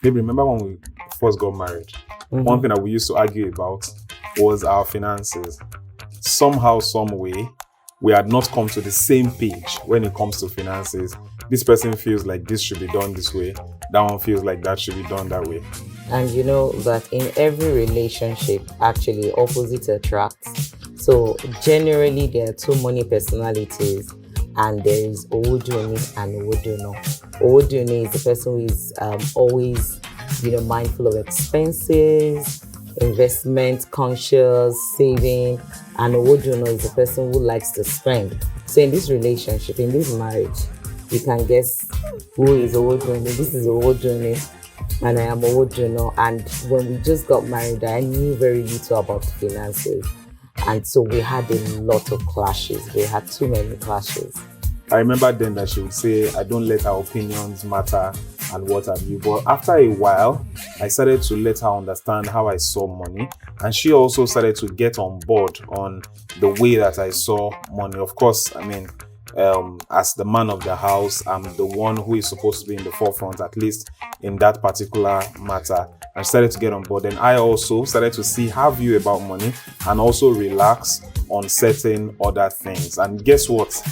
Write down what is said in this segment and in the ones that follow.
Maybe remember when we first got married, one thing that we used to argue about was our finances. Somehow, some way, we had not come to the same page when it comes to finances. This person feels like this should be done this way. That one feels like that should be done that way. And you know that in every relationship, actually, opposites attracts. So generally, there are two money personalities, and there is Owoduni and Owodono. Owoduni is the person who is always, mindful of expenses, investment conscious, saving, and Owodono is the person who likes to spend. So in this relationship, in this marriage, you can guess who is Owoduni. This is Owoduni, and I am Owodono. And when we just got married, I knew very little about finances. And so we had a lot of clashes. We had too many clashes. I remember then that she would say, I don't let our opinions matter and what have you. But after a while, I started to let her understand how I saw money. And she also started to get on board on the way that I saw money. Of course, as the man of the house, I'm the one who is supposed to be in the forefront, at least in that particular matter. I started to get on board, and I also started to see her view about money and also relax on certain other things. And guess what?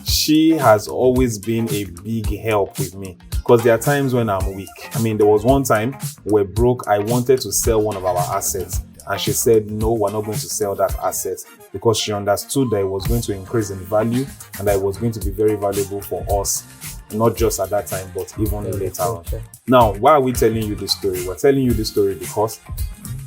She has always been a big help with me, because there are times when I'm weak. There was one time we're broke. I wanted to sell one of our assets, and she said, no, we're not going to sell that asset, because she understood that it was going to increase in value and that it was going to be very valuable for us, not just at that time, but even later on. Now, why are we telling you this story? We're telling you this story because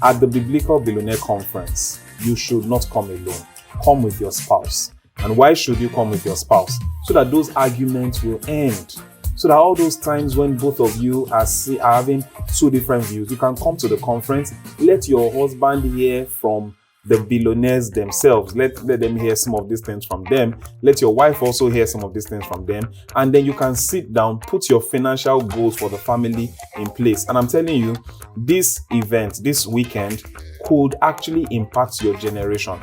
at the Biblical Billionaire Conference, you should not come alone. Come with your spouse. And why should you come with your spouse? So that those arguments will end. So that all those times when both of you are having two different views, you can come to the conference, let your husband hear from the billionaires themselves. Let them hear some of these things from them. Let your wife also hear some of these things from them. And then you can sit down, put your financial goals for the family in place. And I'm telling you, this event, this weekend, could actually impact your generation.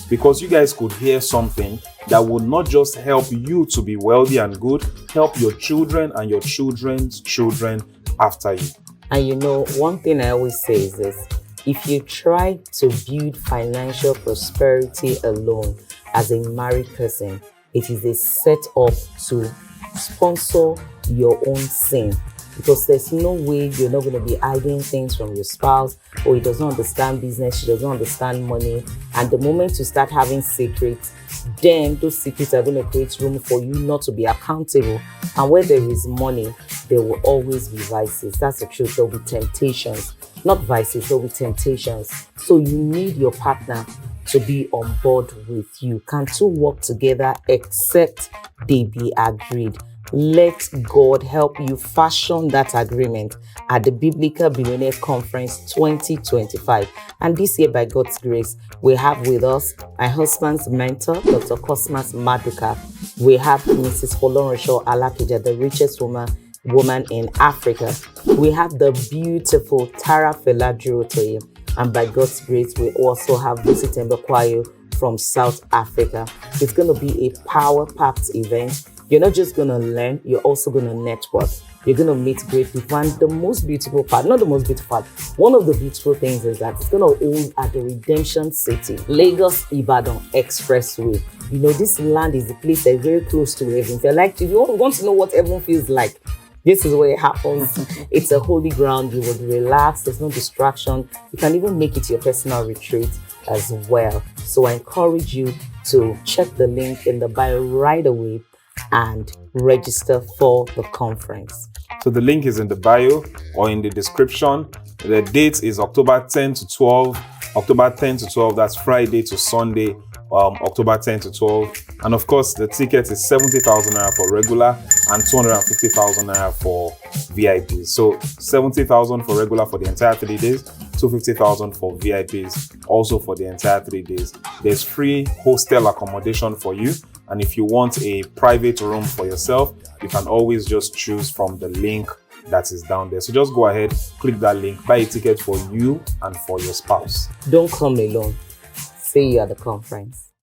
Because you guys could hear something that would not just help you to be wealthy and good, help your children and your children's children after you. And one thing I always say is this: if you try to build financial prosperity alone as a married person, it is a setup to sponsor your own sin. Because there's no way you're not going to be hiding things from your spouse, or he doesn't understand business, she doesn't understand money. And the moment you start having secrets, then those secrets are going to create room for you not to be accountable. And where there is money, there will always be vices. That's the truth. There will be temptations. Not vices, there will be temptations. So you need your partner to be on board with you. Can two work together except they be agreed? Let God help you fashion that agreement at the Biblical Billionaire Conference 2025. And this year, by God's grace, we have with us my husband's mentor, Dr. Cosmas Maduka. We have Mrs. Folorunsho Alakeja, the richest woman in Africa. We have the beautiful Tara Felajurotoye. And by God's grace, we also have Lucy Tembekwayo from South Africa. It's going to be a power-packed event. You're not just going to learn, you're also going to network. You're going to meet great people. And the most beautiful part, not the most beautiful part, one of the beautiful things is that it's going to hold at the Redemption City, Lagos-Ibadan Expressway. This land is the place that's very close to heaven. If you want to know what heaven feels like, this is where it happens. It's a holy ground. You would relax. There's no distraction. You can even make it your personal retreat as well. So I encourage you to check the link in the bio right away and register for the conference. So the link is in the bio or in the description. The date is October 10 to 12. October 10 to 12, that's Friday to Sunday, October 10 to 12. And of course, the ticket is 70,000 naira for regular and 250,000 naira for VIPs. So 70,000 for regular for the entire 3 days, 250,000 for VIPs also for the entire 3 days. There's free hostel accommodation for you. And if you want a private room for yourself, you can always just choose from the link that is down there. So just go ahead, click that link, buy a ticket for you and for your spouse. Don't come alone. See you at the conference.